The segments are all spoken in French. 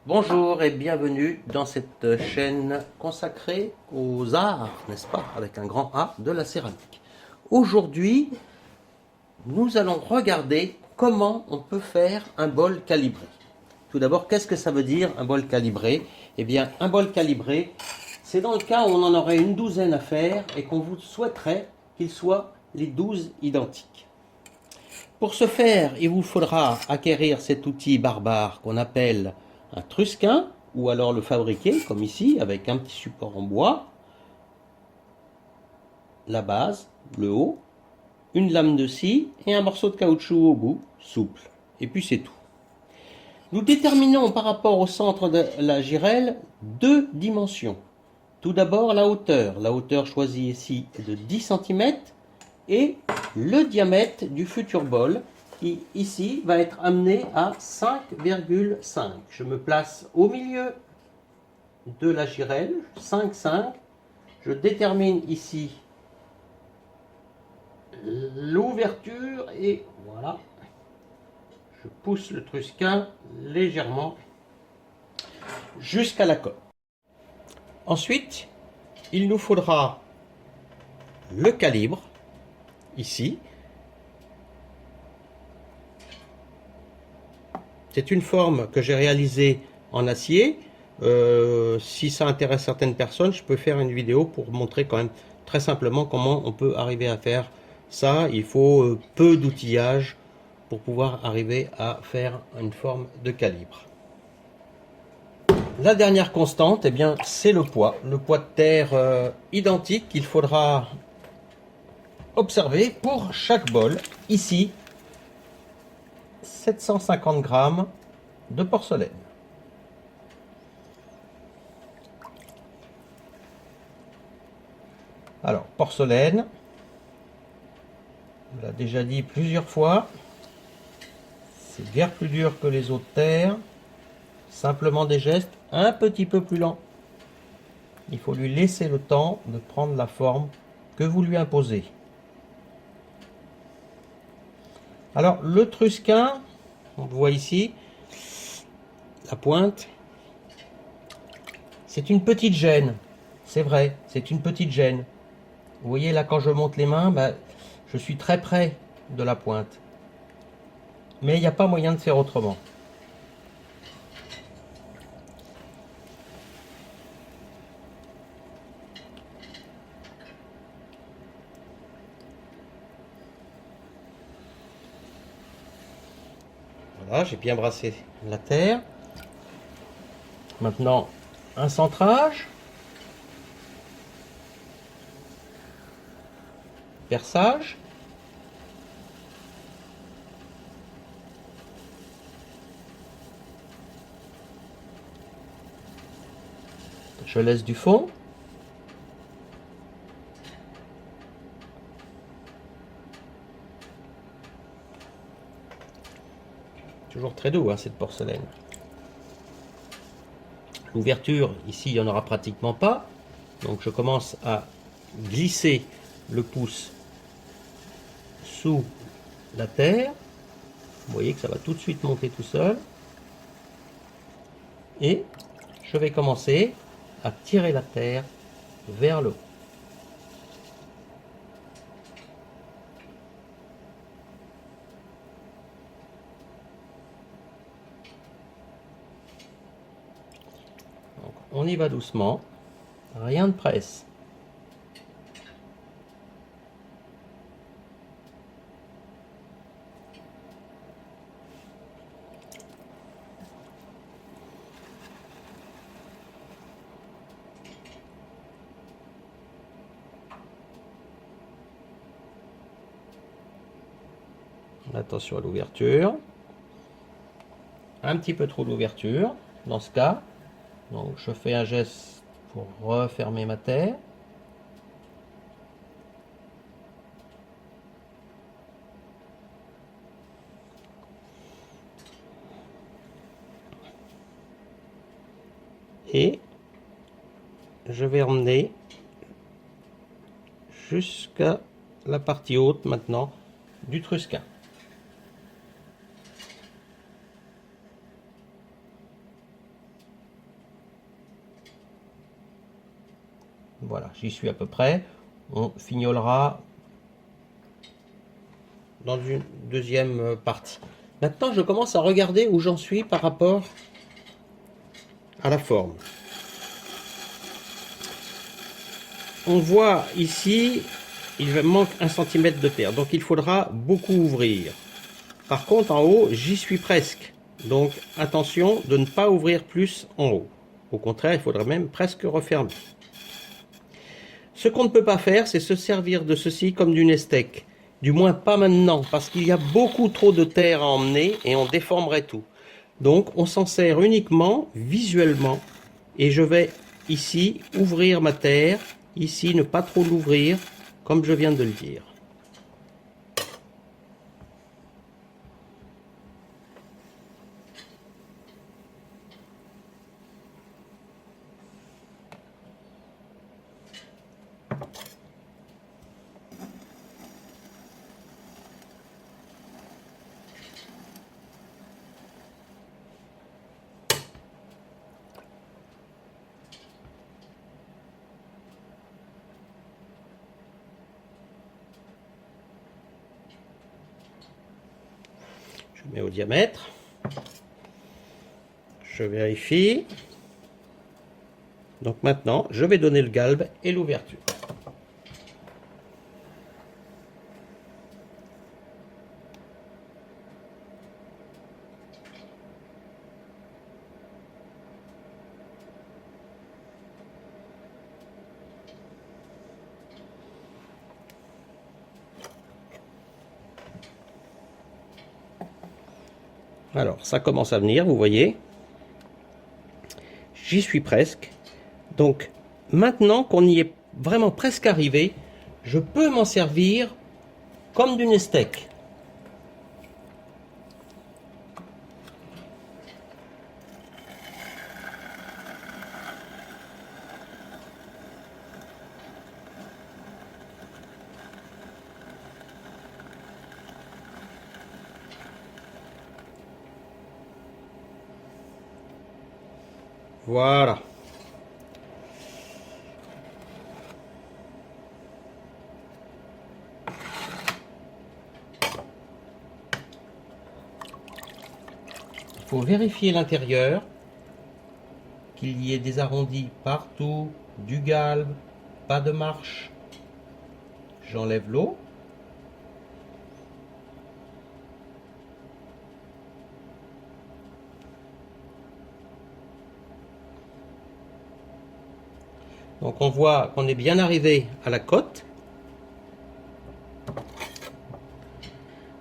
Bonjour et bienvenue dans cette chaîne consacrée aux arts, n'est-ce pas, avec un grand A de la céramique. Aujourd'hui, nous allons regarder comment on peut faire un bol calibré. Tout d'abord, qu'est-ce que ça veut dire un bol calibré? Eh bien, un bol calibré, c'est dans le cas où on en aurait une douzaine à faire et qu'on vous souhaiterait qu'ils soient les 12 identiques. Pour ce faire, il vous faudra acquérir cet outil barbare qu'on appelle un trusquin, ou alors le fabriquer, comme ici, avec un petit support en bois, la base, le haut, une lame de scie et un morceau de caoutchouc au bout, souple. Et puis c'est tout. Nous déterminons par rapport au centre de la girelle deux dimensions. Tout d'abord la hauteur. La hauteur choisie ici est de 10 cm et le diamètre du futur bol qui ici va être amené à 5,5. Je me place au milieu de la girelle, 5,5. Je détermine ici l'ouverture et voilà. Je pousse le trusquin légèrement jusqu'à la colle. Ensuite, il nous faudra le calibre, ici. C'est une forme que j'ai réalisée en acier. Si ça intéresse certaines personnes, je peux faire une vidéo pour montrer quand même très simplement comment on peut arriver à faire ça. Il faut peu d'outillage pour pouvoir arriver à faire une forme de calibre. La dernière constante, eh bien, c'est le poids de terre identique qu'il faudra observer pour chaque bol. Ici, 750 grammes de porcelaine. Alors, porcelaine, on l'a déjà dit plusieurs fois, c'est guère plus dur que les autres terres, simplement des gestes un petit peu plus lents. Il faut lui laisser le temps de prendre la forme que vous lui imposez. Alors, le trusquin, on le voit ici, la pointe, c'est une petite gêne, c'est vrai, c'est une petite gêne. Vous voyez là, quand je monte les mains, je suis très près de la pointe. Mais il n'y a pas moyen de faire autrement. Voilà, j'ai bien brassé la terre. Maintenant, un centrage. Perçage. Je laisse du fond. Toujours très doux, hein, cette porcelaine. L'ouverture, ici, il n'y en aura pratiquement pas. Donc je commence à glisser le pouce sous la terre. Vous voyez que ça va tout de suite monter tout seul. Et je vais commencer à tirer la terre vers le haut. Donc, on y va doucement, rien de presse. Attention à l'ouverture. Un petit peu trop d'ouverture dans ce cas. Donc je fais un geste pour refermer ma terre. Et je vais emmener jusqu'à la partie haute maintenant du trusquin. Voilà, j'y suis à peu près. On fignolera dans une deuxième partie. Maintenant, je commence à regarder où j'en suis par rapport à la forme. On voit ici, il me manque 1 cm de terre, donc il faudra beaucoup ouvrir. Par contre, en haut, j'y suis presque. Donc, attention de ne pas ouvrir plus en haut. Au contraire, il faudra même presque refermer. Ce qu'on ne peut pas faire, c'est se servir de ceci comme d'une estèque. Du moins pas maintenant, parce qu'il y a beaucoup trop de terre à emmener et on déformerait tout. Donc, on s'en sert uniquement visuellement. Et je vais ici ouvrir ma terre. Ici, ne pas trop l'ouvrir, comme je viens de le dire. Je mets au diamètre. Je vérifie. Donc maintenant, je vais donner le galbe et l'ouverture. Alors, ça commence à venir, vous voyez. J'y suis presque. Donc, maintenant qu'on y est vraiment presque arrivé, je peux m'en servir comme d'une estèque. Voilà. Il faut vérifier l'intérieur, qu'il y ait des arrondis partout, du galbe, pas de marche. J'enlève l'eau. Donc on voit qu'on est bien arrivé à la côte.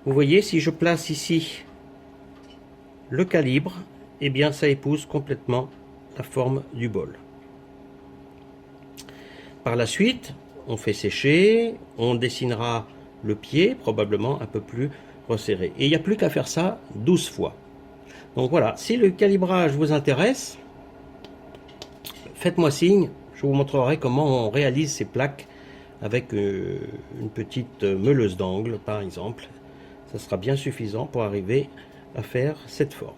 Vous voyez, si je place ici le calibre, eh bien ça épouse complètement la forme du bol. Par la suite, on fait sécher, on dessinera le pied, probablement un peu plus resserré. Et il n'y a plus qu'à faire ça 12 fois. Donc voilà, si le calibrage vous intéresse, faites-moi signe, je vous montrerai comment on réalise ces plaques avec une petite meuleuse d'angle, par exemple. Ça sera bien suffisant pour arriver à faire cette forme.